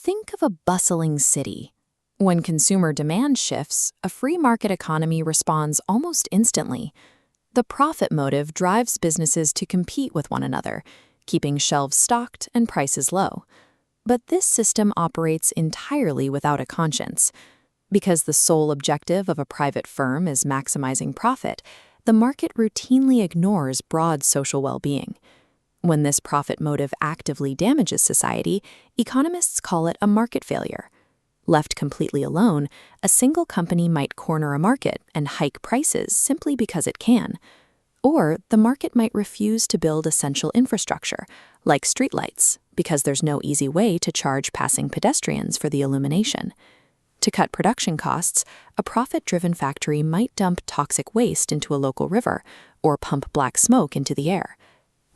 Think of a bustling city. When consumer demand shifts, a free market economy responds almost instantly. The profit motive drives businesses to compete with one another, keeping shelves stocked and prices low. But this system operates entirely without a conscience. Because the sole objective of a private firm is maximizing profit, the market routinely ignores broad social well-being. When this profit motive actively damages society, economists call it a market failure. Left completely alone, a single company might corner a market and hike prices simply because it can. Or the market might refuse to build essential infrastructure, like streetlights, because there's no easy way to charge passing pedestrians for the illumination. To cut production costs, a profit-driven factory might dump toxic waste into a local river or pump black smoke into the air.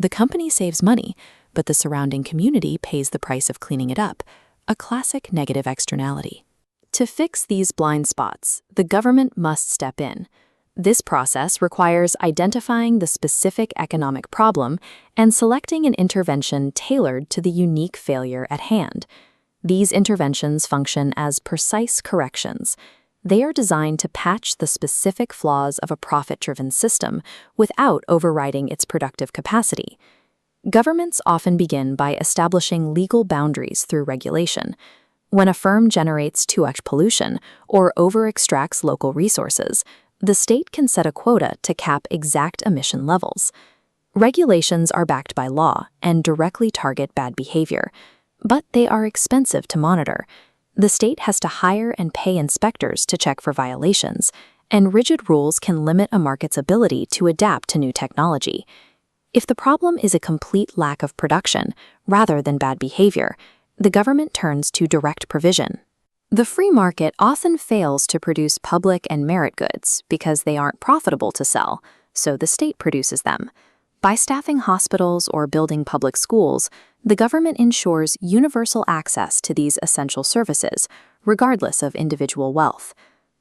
The company saves money, but the surrounding community pays the price of cleaning it up, a classic negative externality. To fix these blind spots, the government must step in. This process requires identifying the specific economic problem and selecting an intervention tailored to the unique failure at hand. These interventions function as precise corrections. They are designed to patch the specific flaws of a profit-driven system without overriding its productive capacity. Governments often begin by establishing legal boundaries through regulation. When a firm generates too much pollution or over-extracts local resources, the state can set a quota to cap exact emission levels. Regulations are backed by law and directly target bad behavior, but they are expensive to monitor. The state has to hire and pay inspectors to check for violations, and rigid rules can limit a market's ability to adapt to new technology. If the problem is a complete lack of production rather than bad behavior, the government turns to direct provision. The free market often fails to produce public and merit goods because they aren't profitable to sell, so the state produces them. By staffing hospitals or building public schools, the government ensures universal access to these essential services, regardless of individual wealth.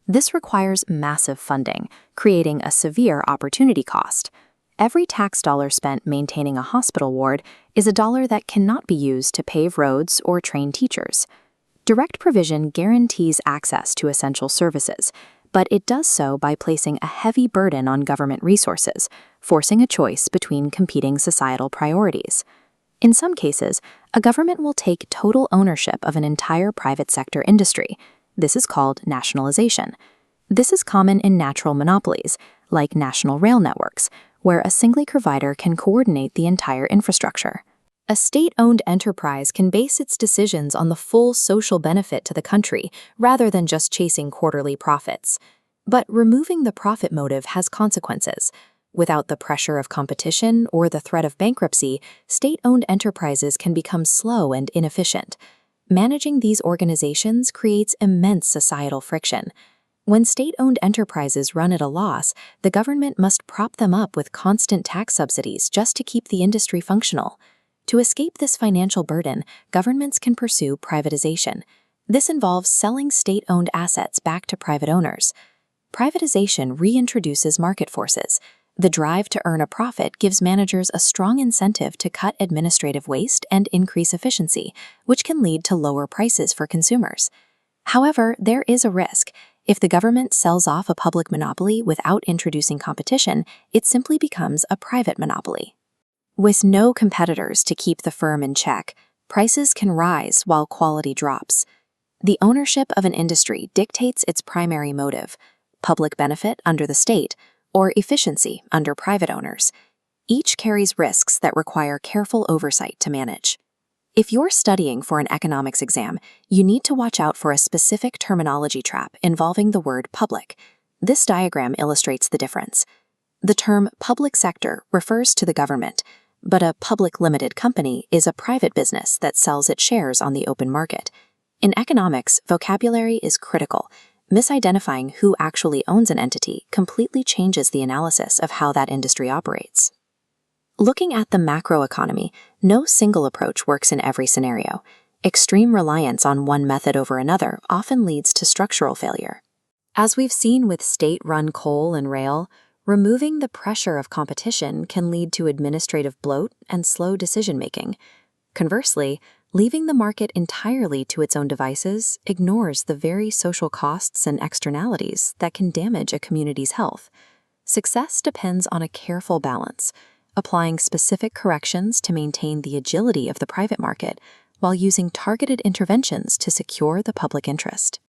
This requires massive funding, creating a severe opportunity cost. Every tax dollar spent maintaining a hospital ward is a dollar that cannot be used to pave roads or train teachers. Direct provision guarantees access to essential services, but it does so by placing a heavy burden on government resources, forcing a choice between competing societal priorities. In some cases, a government will take total ownership of an entire private sector industry. This is called nationalization. This is common in natural monopolies, like national rail networks, where a single provider can coordinate the entire infrastructure. A state-owned enterprise can base its decisions on the full social benefit to the country rather than just chasing quarterly profits. But removing the profit motive has consequences. Without the pressure of competition or the threat of bankruptcy, state-owned enterprises can become slow and inefficient. Managing these organizations creates immense societal friction. When state-owned enterprises run at a loss, the government must prop them up with constant tax subsidies just to keep the industry functional. To escape this financial burden, governments can pursue privatization. This involves selling state-owned assets back to private owners. Privatization reintroduces market forces. The drive to earn a profit gives managers a strong incentive to cut administrative waste and increase efficiency, which can lead to lower prices for consumers. However, there is a risk. If the government sells off a public monopoly without introducing competition, it simply becomes a private monopoly. With no competitors to keep the firm in check, prices can rise while quality drops. The ownership of an industry dictates its primary motive: public benefit under the state, or efficiency under private owners. Each carries risks that require careful oversight to manage. If you're studying for an economics exam, you need to watch out for a specific terminology trap involving the word public. This diagram illustrates the difference. The term public sector refers to the government, but a public limited company is a private business that sells its shares on the open market. In economics, vocabulary is critical. Misidentifying who actually owns an entity completely changes the analysis of how that industry operates. Looking at the macroeconomy, no single approach works in every scenario. Extreme reliance on one method over another often leads to structural failure. As we've seen with state-run coal and rail, removing the pressure of competition can lead to administrative bloat and slow decision-making. Conversely, Leaving the market entirely to its own devices ignores the very social costs and externalities that can damage a community's health. Success depends on a careful balance, applying specific corrections to maintain the agility of the private market while using targeted interventions to secure the public interest.